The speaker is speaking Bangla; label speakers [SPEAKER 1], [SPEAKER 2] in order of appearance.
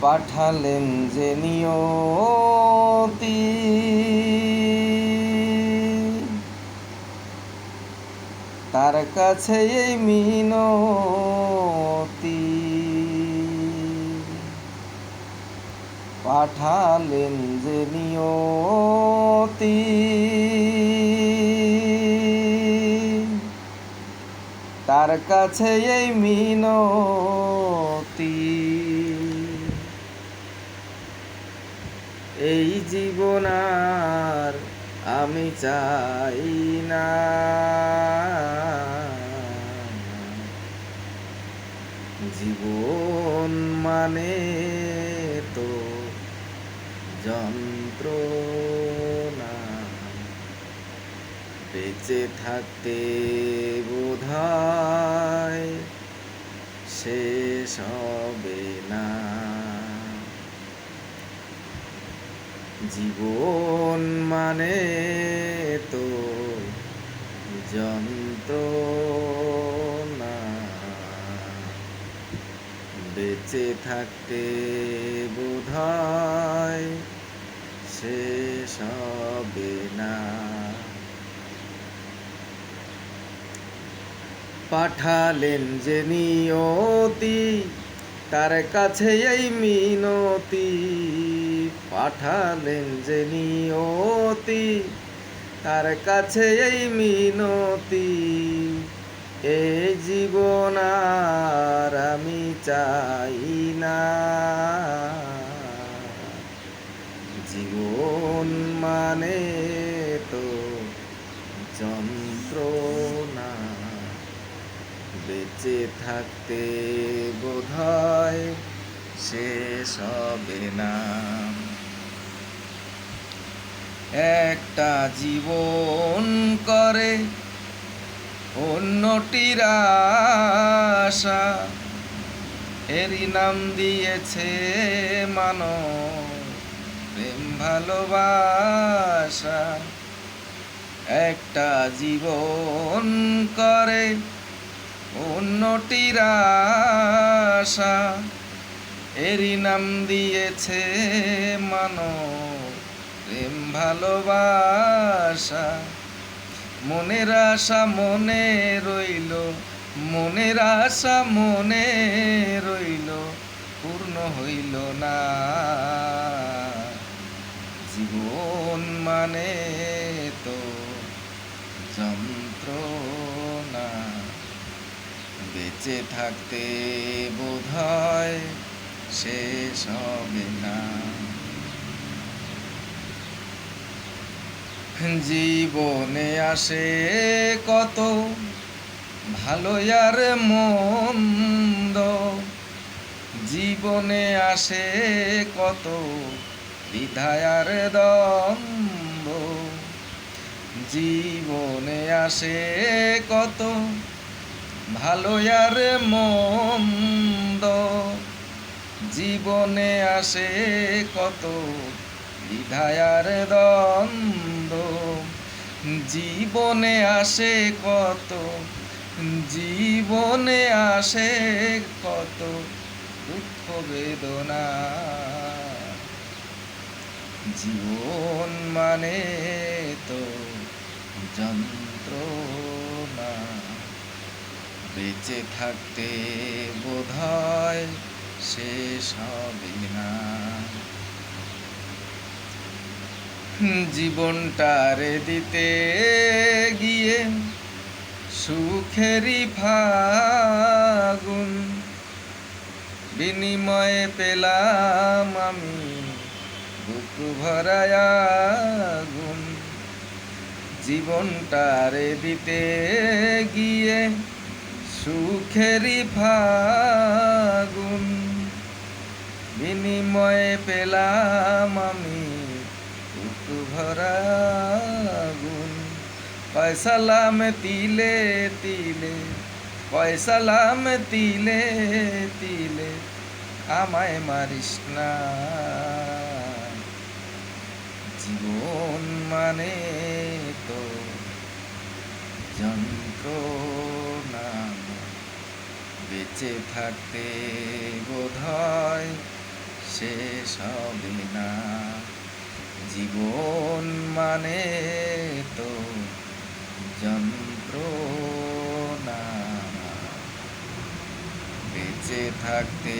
[SPEAKER 1] পাঠালেন যে নিয়তি, তার কাছে এই মিনতি। পাঠালেন যে নিয়তি, তার কাছে এই মিনতি। এই জীবন আর আমি চাই না, জীবন মানে তো যন্ত্রণা। বেঁচে থাকতে বোধহয় শেষ হবে না। জীবন মানে তো যন্ত্রণা। বেঁচে থাকতে বোধহয় শেষ হবে না। পাঠালেন যে নিয়তি, তার কাছে এই মিনতি। পাঠালেন যে নিয়তি, তার কাছে এই মিনতি। এই জীবন আর আমি চাই না, জীবন মানে তো যন্ত্রণা। বেঁচে থাকতে বোধহয় শেষ হবে না। একটা জীবন করে অন্যটির আশা, এরই নাম দিয়েছে মানব প্রেম ভালোবাসা। একটা জীবন করে অন্যটির আশা, এরই নাম দিয়েছে মানব প্রেম ভালোবাসা। মনের আশা মনে রইল, মনের আশা মনে রইল, পূর্ণ হইল না। জীবন মানে তো যন্ত্রণা। বেঁচে থাকতে বোধহয় শেষ হবে না। জীবনে আসে কত ভালো আর মন্দ, জীবনে আসে কত দ্বিধায় আর দ্বন্দ্ব। জীবনে আসে কত ভালো আর মন্দ, জীবনে আসে কত দ্বিধায় আর দ্বন্দ্ব। জীবনে আসে কত, জীবনে আসে কত দুঃখ বেদনা। জীবন মানে তো যন্ত্রণা। বেঁচে থাকতে বোধহয় শেষ হবে না। জীবনটারে দিতে গিয়ে সুখেরই ফাগুন, বিনিময়ে পেলাম আমি বুক ভরায় আগুন। জীবনটারে দিতে গিয়ে সুখেরই ফাগুন, বিনিময়ে পেলাম আমি বুক ভরা আগুন। পয়সালাম তিলে তিলে, পয়সালাম তিলে তিলে, আমায় মারিস না। জীবন মানে তো যন্ত্রণা। বেঁচে থাকতে বোধহয় শেষ হবে না। জীবন মানে তো যন্ত্রণা, বেঁচে থাকতে